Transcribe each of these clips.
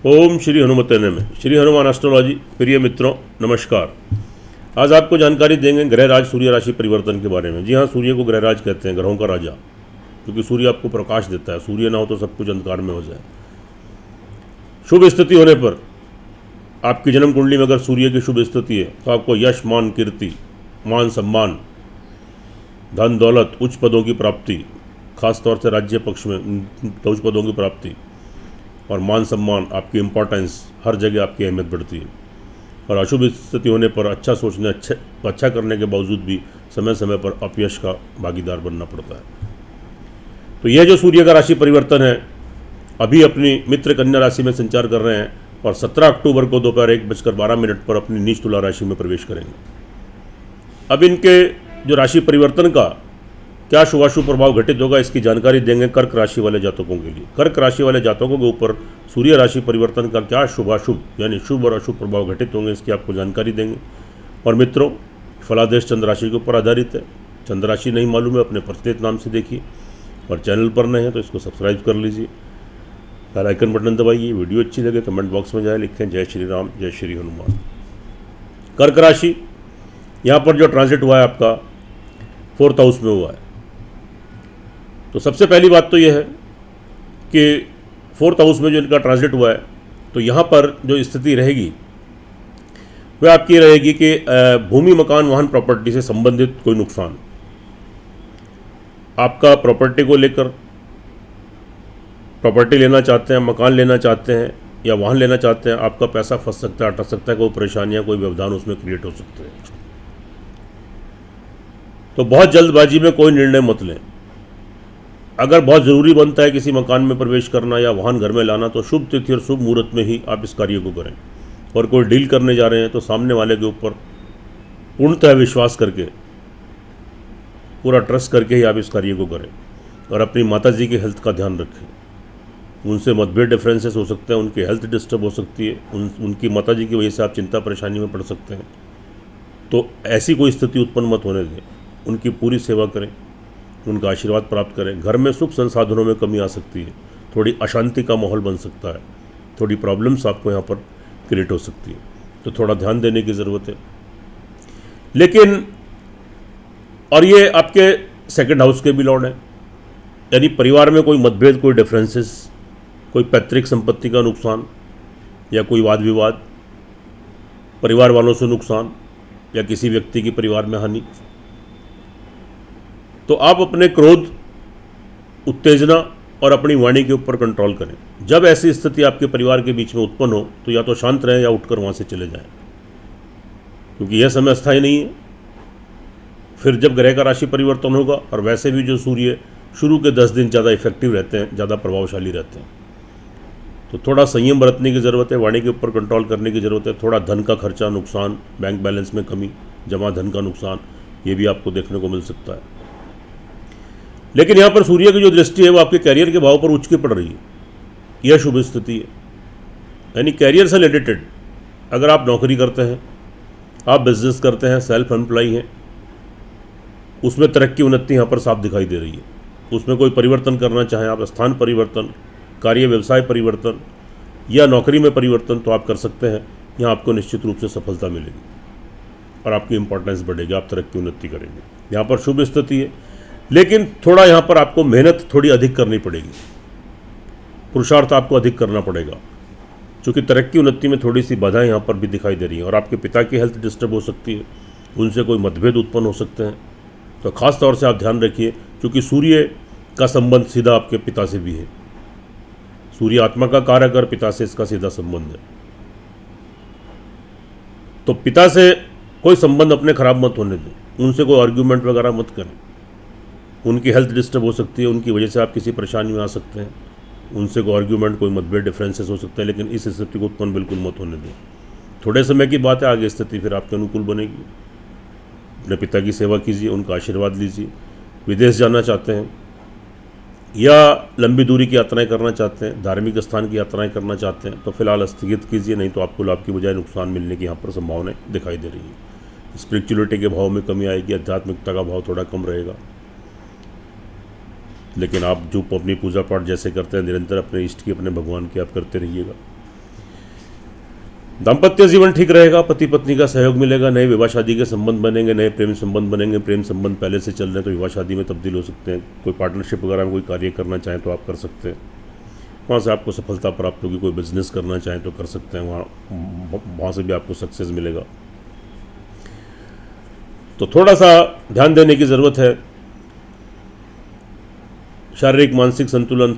ओम श्री हनुमते नमः। श्री हनुमान एस्ट्रोलॉजी प्रिय मित्रों नमस्कार। आज आपको जानकारी देंगे ग्रह राज सूर्य राशि परिवर्तन के बारे में। जी हाँ, सूर्य को ग्रह राज कहते हैं, ग्रहों का राजा, क्योंकि सूर्य आपको प्रकाश देता है। सूर्य ना हो तो सब कुछ अंधकार में हो जाए। शुभ स्थिति होने पर आपकी जन्म कुंडली में अगर सूर्य की शुभ स्थिति है तो आपको यश, मान, कीर्ति, मान सम्मान, धन दौलत, उच्च पदों की प्राप्ति, खासतौर से राज्य पक्ष में उच्च पदों की प्राप्ति और मान सम्मान, आपकी इम्पोर्टेंस, हर जगह आपकी अहमियत बढ़ती है। और अशुभ स्थिति होने पर अच्छा सोचने, अच्छा करने के बावजूद भी समय समय पर अपयश का भागीदार बनना पड़ता है। तो यह जो सूर्य का राशि परिवर्तन है अभी अपनी मित्र कन्या राशि में संचार कर रहे हैं और 17 अक्टूबर को दोपहर 1:12 पर अपनी नीच तुला राशि में प्रवेश करेंगे। अब इनके जो राशि परिवर्तन का क्या शुभाशुभ प्रभाव घटित होगा इसकी जानकारी देंगे कर्क राशि वाले जातकों के लिए। कर्क राशि वाले जातकों के ऊपर सूर्य राशि परिवर्तन का क्या शुभाशुभ यानी शुभ और अशुभ प्रभाव घटित होंगे इसकी आपको जानकारी देंगे। और मित्रों, फलादेश चंद्र राशि के ऊपर आधारित है। चंद्र राशि नहीं मालूम है अपने प्रचलित नाम से देखिए, और चैनल पर नए हैं तो इसको सब्सक्राइब कर लीजिए, बेल आइकन बटन दबाइए। वीडियो अच्छी लगे कमेंट बॉक्स में जाए लिखें जय श्री राम, जय श्री हनुमान। कर्क राशि यहाँ पर जो ट्रांजिट हुआ है आपका 4th हाउस में हुआ है। तो सबसे पहली बात तो यह है कि 4th हाउस में जो इनका ट्रांजिट हुआ है तो यहाँ पर जो स्थिति रहेगी वह आपकी रहेगी कि भूमि, मकान, वाहन, प्रॉपर्टी से संबंधित कोई नुकसान, आपका प्रॉपर्टी को लेकर, प्रॉपर्टी लेना चाहते हैं, मकान लेना चाहते हैं या वाहन लेना चाहते हैं, आपका पैसा फंस सकता है, अटक सकता है, कोई परेशानियाँ, कोई व्यवधान उसमें क्रिएट हो सकते हैं। तो बहुत जल्दबाजी में कोई निर्णय मत लें। अगर बहुत ज़रूरी बनता है किसी मकान में प्रवेश करना या वाहन घर में लाना तो शुभ तिथि और शुभ मुहूर्त में ही आप इस कार्य को करें। और कोई डील करने जा रहे हैं तो सामने वाले के ऊपर पूर्णतः विश्वास करके, पूरा ट्रस्ट करके ही आप इस कार्य को करें। और अपनी माताजी की हेल्थ का ध्यान रखें। उनसे मतभेद, डिफरेंसेस हो सकते हैं, उनकी हेल्थ डिस्टर्ब हो सकती है, उनकी माताजी की वजह से आप चिंता परेशानी में पड़ सकते हैं। तो ऐसी कोई स्थिति उत्पन्न मत होने दें। उनकी पूरी सेवा करें, उनका आशीर्वाद प्राप्त करें। घर में सुख संसाधनों में कमी आ सकती है, थोड़ी अशांति का माहौल बन सकता है, थोड़ी प्रॉब्लम्स आपको यहाँ पर क्रिएट हो सकती है, तो थोड़ा ध्यान देने की ज़रूरत है। लेकिन और ये आपके 2nd हाउस के भी लॉर्ड हैं, यानी परिवार में कोई मतभेद, कोई डिफरेंसेस, कोई पैतृक संपत्ति का नुकसान या कोई वाद विवाद, परिवार वालों से नुकसान या किसी व्यक्ति की परिवार में हानि, तो आप अपने क्रोध, उत्तेजना और अपनी वाणी के ऊपर कंट्रोल करें। जब ऐसी स्थिति आपके परिवार के बीच में उत्पन्न हो तो या तो शांत रहें या उठकर वहाँ से चले जाएं, क्योंकि यह समय अस्थायी नहीं है। फिर जब ग्रह का राशि परिवर्तन होगा, और वैसे भी जो सूर्य शुरू के 10 दिन ज़्यादा इफेक्टिव रहते हैं, ज़्यादा प्रभावशाली रहते हैं, तो थोड़ा संयम बरतने की ज़रूरत है, वाणी के ऊपर कंट्रोल करने की ज़रूरत है। थोड़ा धन का खर्चा, नुकसान, बैंक बैलेंस में कमी, जमा धन का नुकसान, ये भी आपको देखने को मिल सकता है। लेकिन यहाँ पर सूर्य की जो दृष्टि है वो आपके कैरियर के भाव पर उच्च की पड़ रही है। यह शुभ स्थिति है, यानी कैरियर से रिलेटेड अगर आप नौकरी करते हैं, आप बिजनेस करते हैं, सेल्फ एम्प्लॉय हैं, उसमें तरक्की, उन्नति यहाँ पर साफ दिखाई दे रही है। उसमें कोई परिवर्तन करना चाहें आप, स्थान परिवर्तन, कार्य व्यवसाय परिवर्तन या नौकरी में परिवर्तन, तो आप कर सकते हैं। यहाँ आपको निश्चित रूप से सफलता मिलेगी और आपकी इंपॉर्टेंस बढ़ेगी, आप तरक्की उन्नति करेंगे। यहाँ पर शुभ स्थिति है, लेकिन थोड़ा यहाँ पर आपको मेहनत थोड़ी अधिक करनी पड़ेगी, पुरुषार्थ आपको अधिक करना पड़ेगा, क्योंकि तरक्की उन्नति में थोड़ी सी बाधाएं यहाँ पर भी दिखाई दे रही हैं। और आपके पिता की हेल्थ डिस्टर्ब हो सकती है, उनसे कोई मतभेद उत्पन्न हो सकते हैं, तो खास तौर से आप ध्यान रखिए, क्योंकि सूर्य का संबंध सीधा आपके पिता से भी है। सूर्य आत्मा का कारक और पिता से इसका सीधा संबंध है। तो पिता से कोई संबंध अपने खराब मत होने दें, उनसे कोई आर्ग्यूमेंट वगैरह मत करें। उनकी हेल्थ डिस्टर्ब हो सकती है, उनकी वजह से आप किसी परेशानी में आ सकते हैं, उनसे कोई आर्ग्यूमेंट, कोई मतभेद, डिफरेंसेस हो सकते हैं। लेकिन इस स्थिति को उत्पन्न बिल्कुल मत होने दें। थोड़े समय की बात है, आगे स्थिति फिर आपके अनुकूल बनेगी। अपने पिता की सेवा कीजिए, उनका आशीर्वाद लीजिए। विदेश जाना चाहते हैं या लंबी दूरी की यात्राएं करना चाहते हैं, धार्मिक स्थान की यात्राएं करना चाहते हैं, तो फिलहाल स्थगित कीजिए, नहीं तो आपको लाभ की बजाय नुकसान मिलने की यहाँ पर संभावनाएं दिखाई दे रही है। स्पिरिचुअलिटी के भाव में कमी आएगी, आध्यात्मिकता का भाव थोड़ा कम रहेगा। लेकिन आप जो अपनी पूजा पाठ जैसे करते हैं निरंतर अपने इष्ट की, अपने भगवान की आप करते रहिएगा। दाम्पत्य जीवन ठीक रहेगा, पति पत्नी का सहयोग मिलेगा, नए विवाह शादी के संबंध बनेंगे, नए प्रेम संबंध बनेंगे, प्रेम संबंध पहले से चल रहे हैं तो विवाह शादी में तब्दील हो सकते हैं। कोई पार्टनरशिप वगैरह में कोई कार्य करना चाहें तो आप कर सकते हैं, वहाँ से आपको सफलता प्राप्त होगी। कोई बिजनेस करना चाहें तो कर सकते हैं, वहाँ से भी आपको सक्सेस मिलेगा। तो थोड़ा सा ध्यान देने की ज़रूरत है। शारीरिक मानसिक संतुलन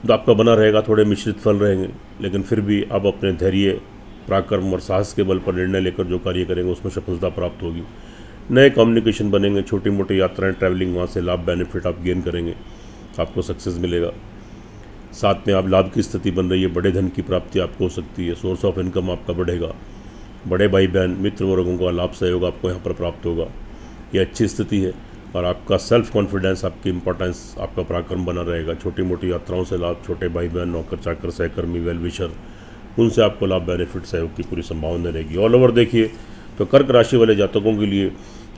तो आपका बना रहेगा, थोड़े मिश्रित फल रहेंगे, लेकिन फिर भी आप अपने धैर्य पराक्रम और साहस के बल पर निर्णय लेकर जो कार्य करेंगे उसमें सफलता प्राप्त होगी। नए कम्युनिकेशन बनेंगे, छोटी मोटी यात्राएं, ट्रैवलिंग, वहाँ से लाभ बेनिफिट आप गेन करेंगे, आपको सक्सेस मिलेगा। साथ में आप लाभ की स्थिति बन रही है, बड़े धन की प्राप्ति आपको हो सकती है, सोर्स ऑफ इनकम आपका बढ़ेगा, बड़े भाई बहन मित्र वर्गों का लाभ सहयोग आपको यहाँ पर प्राप्त होगा। ये अच्छी स्थिति है और आपका सेल्फ कॉन्फिडेंस, आपकी इंपॉर्टेंस, आपका पराक्रम बना रहेगा। छोटी मोटी यात्राओं से लाभ, छोटे भाई बहन, नौकर चाकर, सहकर्मी, वेल विशर, उनसे आपको लाभ बेनिफिट सहयोग की पूरी संभावना रहेगी। ऑल ओवर देखिए तो कर्क राशि वाले जातकों के लिए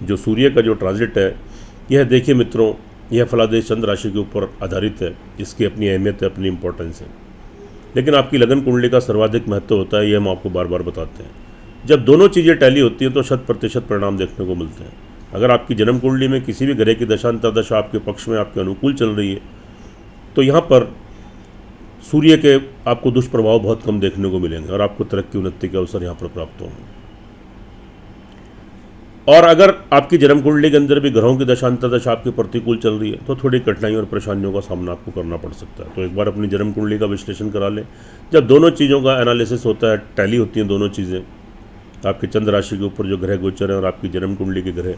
जो सूर्य का जो ट्रांजिट है, यह देखिए मित्रों, यह फलादेश चंद्र राशि के ऊपर आधारित है। इसकी अपनी अहमियत है, अपनी इंपॉर्टेंस है, लेकिन आपकी लगन कुंडली का सर्वाधिक महत्व होता है, ये हम आपको बार बार बताते हैं। जब दोनों चीज़ें टैली होती हैं तो 100% परिणाम देखने को मिलते हैं। अगर आपकी जन्म कुंडली में किसी भी ग्रह की दशा अंतर्दशा आपके पक्ष में, आपके अनुकूल चल रही है, तो यहाँ पर सूर्य के आपको दुष्प्रभाव बहुत कम देखने को मिलेंगे और आपको तरक्की उन्नति के अवसर यहाँ पर प्राप्त होंगे। और अगर आपकी जन्म कुंडली के अंदर भी ग्रहों की दशा अंतर्दशा आपके प्रतिकूल चल रही है तो थोड़ी कठिनाइयों और परेशानियों का सामना आपको करना पड़ सकता है। तो एक बार अपनी जन्म कुंडली का विश्लेषण करा लें। जब दोनों चीज़ों का एनालिसिस होता है, टैली होती हैं दोनों चीज़ें, आपके चंद्र राशि के ऊपर जो ग्रह गोचर है और आपकी जन्म कुंडली के ग्रह,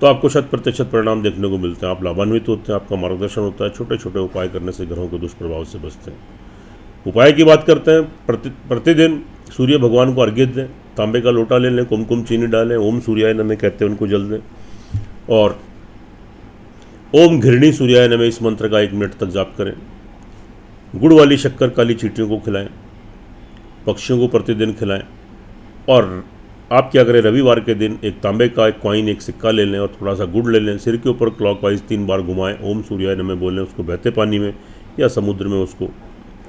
तो आपको 100% परिणाम देखने को मिलते हैं। आप लाभान्वित होते हैं, आपका मार्गदर्शन होता है, छोटे छोटे उपाय करने से ग्रहों के दुष्प्रभाव से बचते हैं। उपाय की बात करते हैं, प्रतिदिन सूर्य भगवान को अर्घ्य दें, तांबे का लोटा ले लें, कुमकुम चीनी डालें, ओम सूर्याय नमः कहते हैं उनको जल दें, और ओम घृणी सूर्याय नमः इस मंत्र का 1 मिनट तक जाप करें। गुड़ वाली शक्कर काली चींटियों को खिलाएं, पक्षियों को प्रतिदिन खिलाएं। और आप क्या करें, रविवार के दिन एक तांबे का एक कॉइन, एक सिक्का ले लें और थोड़ा सा गुड़ ले लें, सिर के ऊपर क्लॉकवाइज 3 बार घुमाएं, ओम सूर्याय नमः बोलें, उसको बहते पानी में या समुद्र में उसको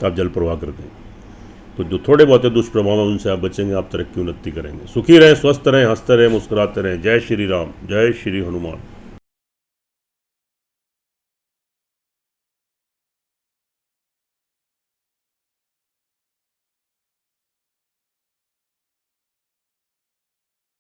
आप जल प्रवाह कर दें। तो जो थोड़े बहुत दुष्प्रभाव हैं उनसे आप बचेंगे, आप तरक्की उन्नति करेंगे। सुखी रहें, स्वस्थ रहें, हंसते रहें, मुस्कुराते रहें। जय श्री राम, जय श्री हनुमान।